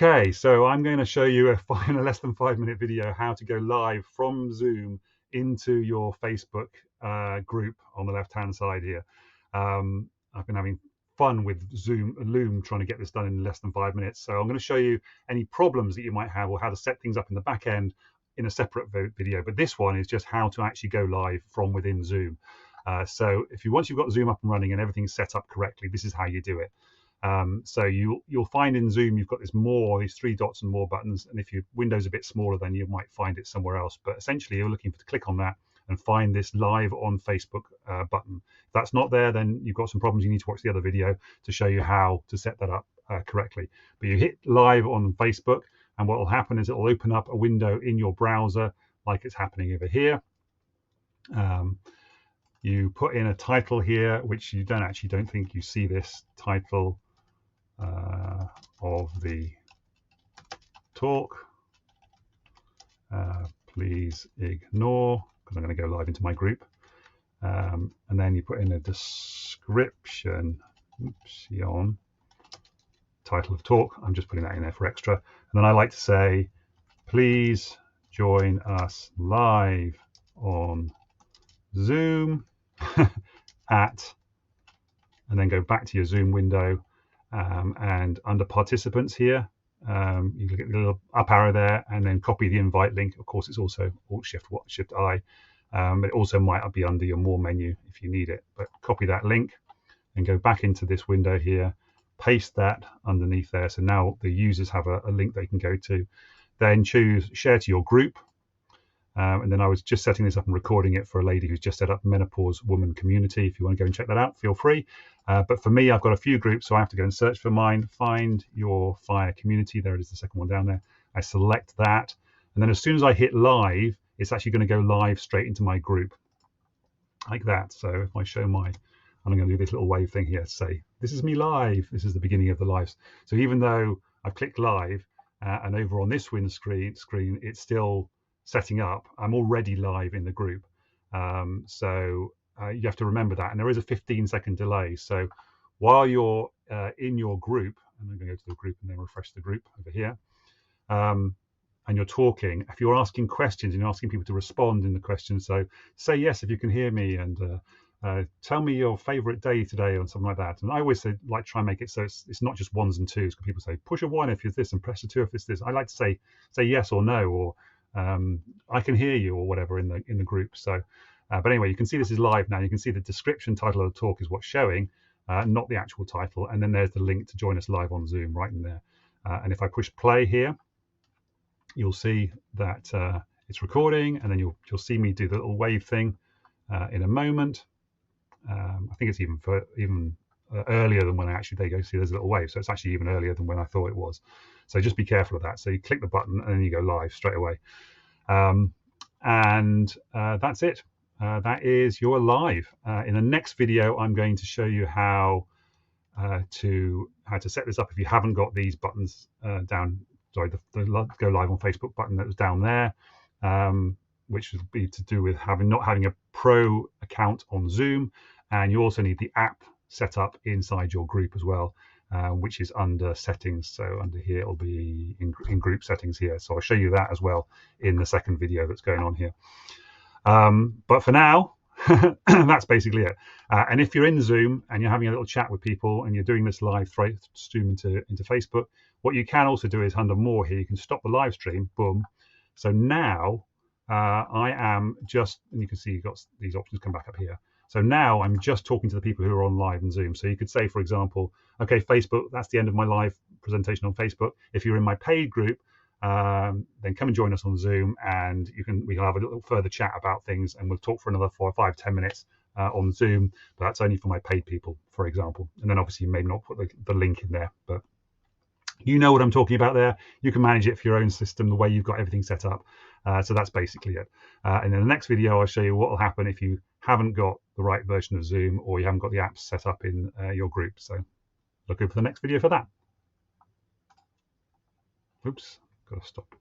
Okay, so I'm going to show you in a less than 5 minute video how to go live from Zoom into your Facebook group on the left hand side here. I've been having fun with Loom trying to get this done in less than 5 minutes. So I'm going to show you any problems that you might have or how to set things up in the back end in a separate video. But this one is just how to actually go live from within Zoom. So once you've got Zoom up and running and everything's set up correctly, this is how you do it. So you'll find in Zoom you've got these three dots and more buttons, and if your window's a bit smaller then you might find it somewhere else, but essentially you're looking to click on that and find this live on Facebook button. If that's not there, then you've got some problems. You need to watch the other video to show you how to set that up correctly. But you hit live on Facebook, and what will happen is it will open up a window in your browser like it's happening over here. You put in a title here, which you don't think you see this title of the talk. Please ignore, because I'm going to go live into my group. And then you put in a description, title of talk. I'm just putting that in there for extra. And then I like to say, please join us live on Zoom at, and then go back to your Zoom window. And under participants here, you look at the little up arrow there and then copy the invite link. Of course, it's also Alt-Shift-I. But it also might be under your more menu if you need it. But copy that link and go back into this window here, paste that underneath there. So now the users have a link they can go to. Then choose share to your group. And then I was just setting this up and recording it for a lady who's just set up Menopause Woman Community. If you want to go and check that out, feel free. But for me, I've got a few groups, so I have to go and search for mine. Find your FIRE community. There it is, the second one down there. I select that. And then as soon as I hit live, it's actually going to go live straight into my group like that. So if I show I'm going to do this little wave thing here, say, this is me live. This is the beginning of the live. So even though I've clicked live and over on this screen, it's still setting up, I'm already live in the group. So you have to remember that, and there is a 15-second delay. So while you're in your group, and I'm going to go to the group and then refresh the group over here, and you're talking, if you're asking questions and you're asking people to respond in the questions, so say yes if you can hear me, and tell me your favorite day today, or something like that. And I always say, like, try and make it so it's not just ones and twos, because people say push a 1 if it's this and press a 2 if it's this. I like to say yes or no, or I can hear you, or whatever in the group. So but anyway, you can see this is live now. You can see the description title of the talk is what's showing, not the actual title, and then there's the link to join us live on Zoom right in there. And if I push play here, you'll see that it's recording, and then you'll see me do the little wave thing in a moment. I think it's even earlier than when there you go, see there's a little wave, so it's actually even earlier than when I thought it was. So just be careful of that. So you click the button and then you go live straight away. And that's it. That is you're live. In the next video, I'm going to show you how to set this up if you haven't got these buttons down. Sorry, the go live on Facebook button that was down there, which would be to do with not having a pro account on Zoom, and you also need the app set up inside your group as well, which is under settings. So under here it'll be in group settings here. So I'll show you that as well in the second video that's going on here. But for now, that's basically it. And if you're in Zoom and you're having a little chat with people and you're doing this live stream into Facebook, what you can also do is under more here, you can stop the live stream, boom. So now I am just, and you can see you've got these options come back up here. So now I'm just talking to the people who are on live in Zoom. So you could say, for example, okay, Facebook, that's the end of my live presentation on Facebook. If you're in my paid group, then come and join us on Zoom, and we can have a little further chat about things, and we'll talk for another 4 or 5, 10 minutes on Zoom, but that's only for my paid people, for example. And then obviously you may not put the link in there, but you know what I'm talking about there. You can manage it for your own system the way you've got everything set up. So that's basically it. And in the next video, I'll show you what will happen if you haven't got the right version of Zoom, or you haven't got the apps set up in your group. So look over the next video for that. Oops, got to stop.